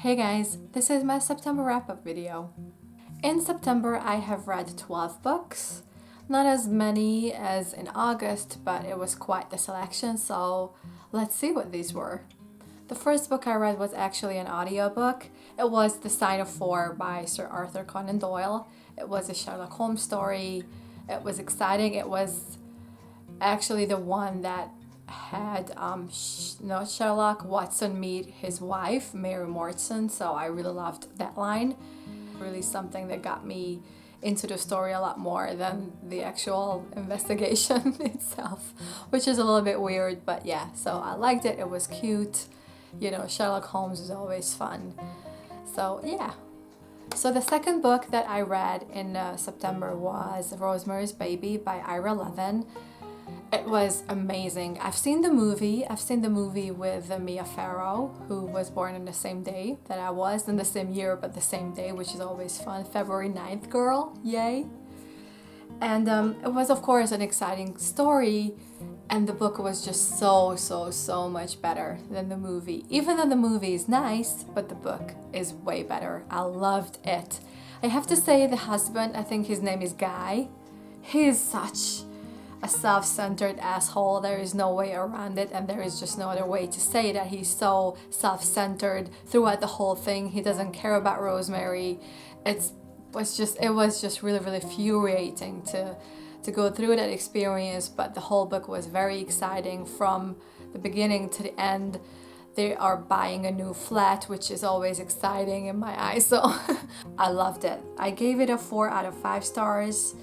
Hey guys, this is my September wrap-up video. In September I have read 12 books. Not as many as in August, but it was quite the selection, so let's see what these were. The first book I read was actually an audiobook. It was The Sign of Four by Sir Arthur Conan Doyle. It was a Sherlock Holmes story. It was exciting. It was actually the one that had Sherlock Watson meet his wife, Mary Morton, so I really loved that line. Really something that got me into the story a lot more than the actual investigation itself, which is a little bit weird, but yeah, so I liked it. It was cute. Sherlock Holmes is always fun. So yeah. So the second book that I read in September was Rosemary's Baby by Ira Levin. It was amazing. I've seen the movie. I've seen the movie with Mia Farrow, who was born on the same day that I was, in the same year, but the same day, which is always fun. February 9th girl, yay. And it was, of course, an exciting story, and the book was just so much better than the movie. Even though the movie is nice, but the book is way better. I loved it. I have to say, the husband, I think his name is Guy, he's such a self-centered asshole. There is no way around it, and there is just no other way to say that. He's so self-centered throughout the whole thing. He doesn't care about Rosemary. It was just really infuriating to go through that experience, but the whole book was very exciting from the beginning to the end. They are buying a new flat, which is always exciting in my eyes, so I loved it. I gave it a 4 out of 5 stars.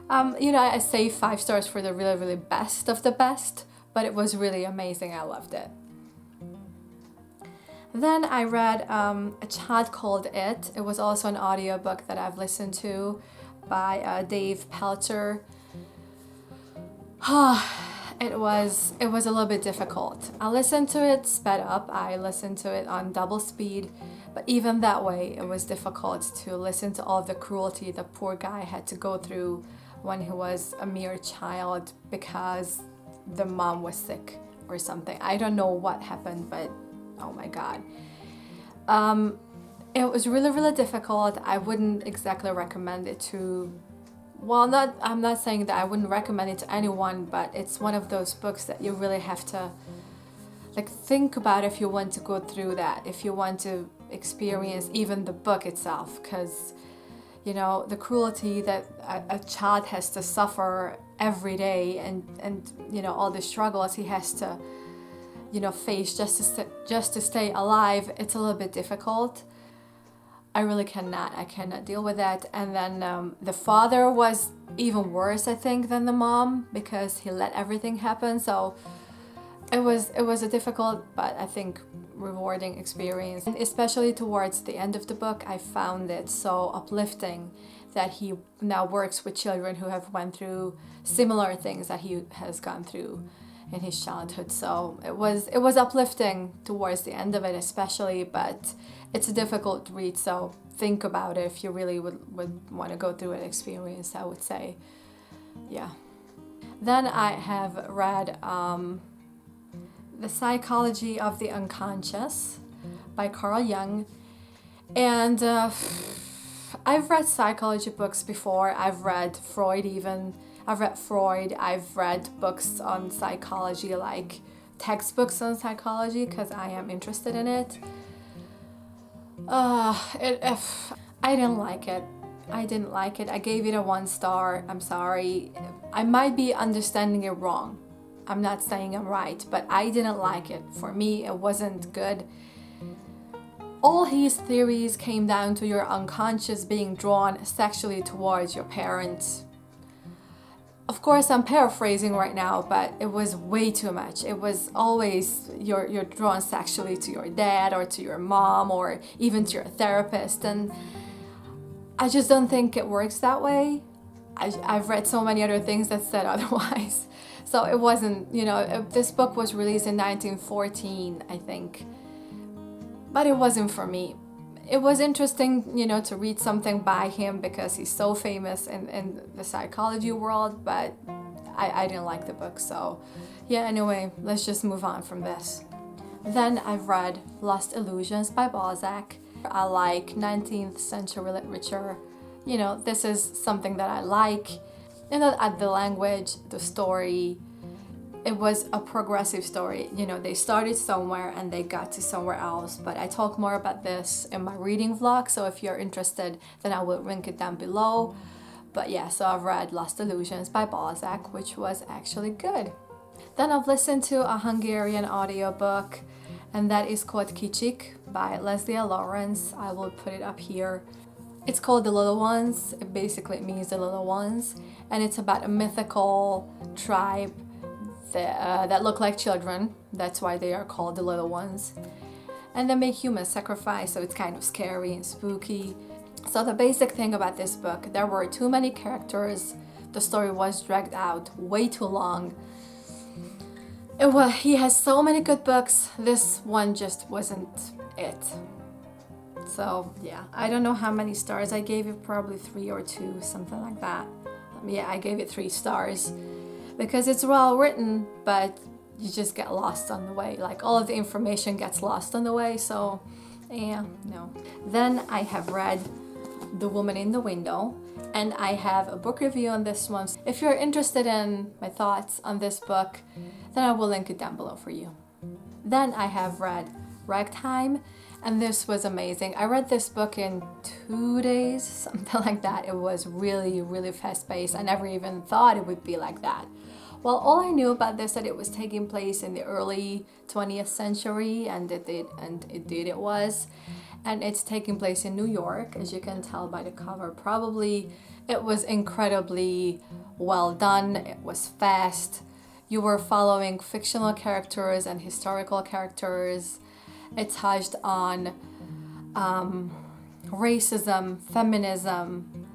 I say 5 stars for the really best of the best, but it was really amazing. I loved it. Then I read A Child Called It. It was also an audiobook that I've listened to by Dave Pelter. It was a little bit difficult. I listened to it sped up. I listened to it on double speed, but even that way it was difficult to listen to all the cruelty the poor guy had to go through when he was a mere child because the mom was sick or something. I don't know what happened, but oh my god. It was really difficult. I wouldn't exactly recommend it to, I'm not saying that I wouldn't recommend it to anyone, but it's one of those books that you really have to think about if you want to go through that, if you want to experience even the book itself, because the cruelty that a child has to suffer every day, and all the struggles he has to face just to stay alive, it's a little bit difficult. I cannot deal with that. And then the father was even worse, I think, than the mom, because he let everything happen. So it was a difficult, but I think rewarding experience. And especially towards the end of the book, I found it so uplifting that he now works with children who have went through similar things that he has gone through in his childhood. So it was uplifting towards the end of it especially, but it's a difficult read, so think about it if you really would want to go through an experience, I would say. Yeah. Then I have read The Psychology of the Unconscious by Carl Jung. And I've read psychology books before. I've read Freud even. I've read Freud. I've read books on psychology, like textbooks on psychology, because I am interested in it. I didn't like it. I gave it a 1 star. I'm sorry. I might be understanding it wrong. I'm not saying I'm right, but I didn't like it. For me, it wasn't good. All his theories came down to your unconscious being drawn sexually towards your parents. Of course, I'm paraphrasing right now, but it was way too much. It was always you're drawn sexually to your dad or to your mom or even to your therapist, and I just don't think it works that way. I've read so many other things that said otherwise. So it wasn't, this book was released in 1914, I think, but it wasn't for me. It was interesting, to read something by him because he's so famous in the psychology world, but I didn't like the book. So yeah, anyway, let's just move on from this. Then I've read Lost Illusions by Balzac. I like 19th century literature. You know, this is something that I like. You know, the language, the story, it was a progressive story. You know, they started somewhere and they got to somewhere else. But I talk more about this in my reading vlog, so if you're interested, then I will link it down below. But yeah, so I've read Lost Illusions by Balzac, which was actually good. Then I've listened to a Hungarian audiobook, and that is called Kicsik by Leslie Lawrence. I will put it up here. It's called The Little Ones. It basically means the little ones, and it's about a mythical tribe that look like children. That's why they are called the Little Ones. And they make human sacrifice, so it's kind of scary and spooky. So the basic thing about this book, there were too many characters. The story was dragged out way too long. He has so many good books. This one just wasn't it. So yeah, I don't know how many stars I gave it, probably 3 or 2, something like that. Yeah, I gave it 3 stars because it's well written, but you just get lost on the way. Like all of the information gets lost on the way, so yeah, no. Then I have read The Woman in the Window, and I have a book review on this one. If you're interested in my thoughts on this book, then I will link it down below for you. Then I have read Ragtime, and this was amazing. I read this book in 2 days, something like that. It was really, really fast-paced. I never even thought it would be like that. Well, all I knew about this that it was taking place in the early 20th century, and it was. And it's taking place in New York, as you can tell by the cover. Probably it was incredibly well done. It was fast. You were following fictional characters and historical characters. It touched on racism, feminism,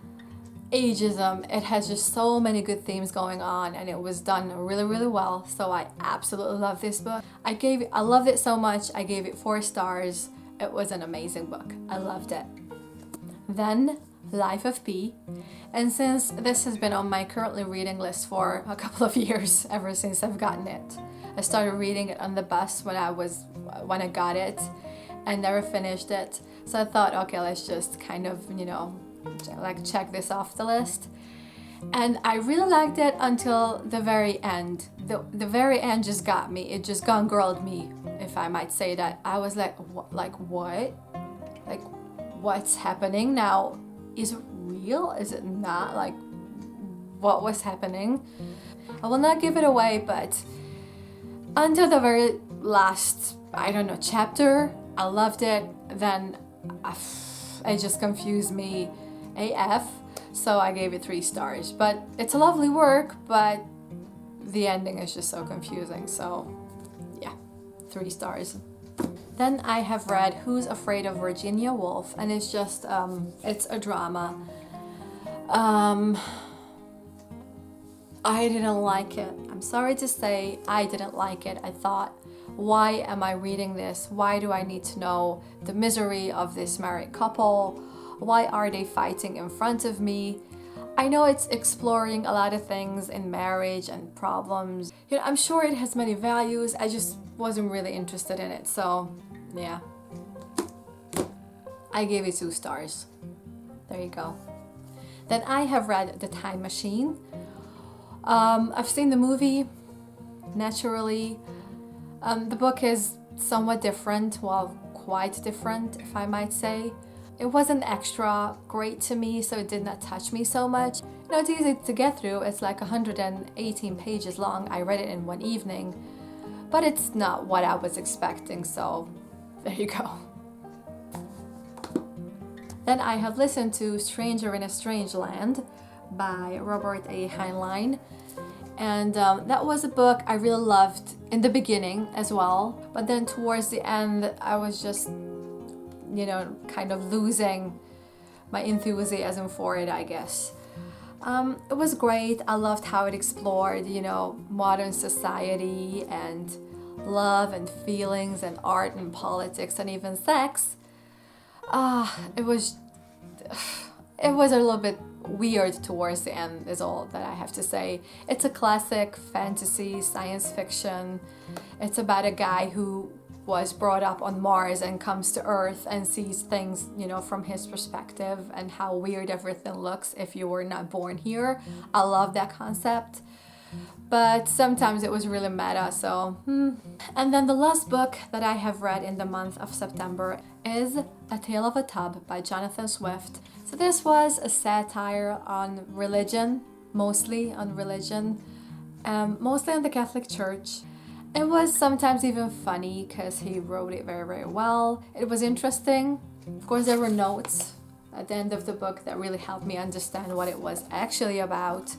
ageism. It has just so many good themes going on, and it was done really, really well. So I absolutely love this book. I loved it so much. I gave it 4 stars. It was an amazing book. I loved it. Then Life of Pi. And since this has been on my currently reading list for a couple of years, ever since I've gotten it. I started reading it on the bus when I got it, and never finished it. So I thought, okay, let's just kind of, you know, like check this off the list. And I really liked it until the very end. The very end just got me. It just gone girled me, if I might say that. I was like, what? Like what's happening now? Is it real? Is it not? Like, what was happening? I will not give it away, but until the very last, I don't know, chapter, I loved it. Then it just confused me AF. So I gave it 3 stars. But it's a lovely work, but the ending is just so confusing. So yeah, 3 stars. Then I have read Who's Afraid of Virginia Woolf, and it's just, it's a drama. I didn't like it. I'm sorry to say, I didn't like it. I thought, why am I reading this? Why do I need to know the misery of this married couple? Why are they fighting in front of me? I know it's exploring a lot of things in marriage and problems. You know, I'm sure it has many values. I just wasn't really interested in it. So, yeah. I gave it 2 stars. There you go. Then I have read The Time Machine. I've seen the movie, naturally. The book is somewhat different, well, quite different, if I might say. It wasn't extra great to me, so it did not touch me so much. You know, it's easy to get through. It's like 118 pages long. I read it in one evening, but it's not what I was expecting, so there you go. Then I have listened to Stranger in a Strange Land by Robert A. Heinlein. And that was a book I really loved in the beginning as well. But then towards the end, I was just, you know, kind of losing my enthusiasm for it, I guess. It was great. I loved how it explored, you know, modern society and love and feelings and art and politics and even sex. It was a little bit weird towards the end is all that I have to say. It's a classic fantasy, science fiction. It's about a guy who was brought up on Mars and comes to Earth and sees things, you know, from his perspective and how weird everything looks if you were not born here. I love that concept. But sometimes it was really meta, so And then the last book that I have read in the month of September is A Tale of a Tub by Jonathan Swift. So this was a satire on religion, mostly on religion, mostly on the Catholic Church. It was sometimes even funny because he wrote it very, very well. It was interesting. Of course, there were notes at the end of the book that really helped me understand what it was actually about.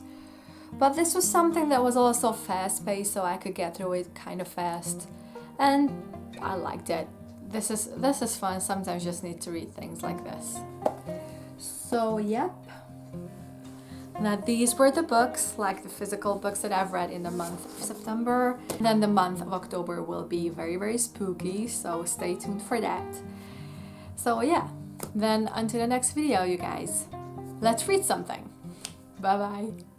But this was something that was also fast-paced, so I could get through it kind of fast. And I liked it. This is fun. Sometimes you just need to read things like this. So, yep. Now these were the books, like the physical books that I've read in the month of September. And then the month of October will be very, very spooky, so stay tuned for that. So yeah, then until the next video, you guys. Let's read something. Bye bye.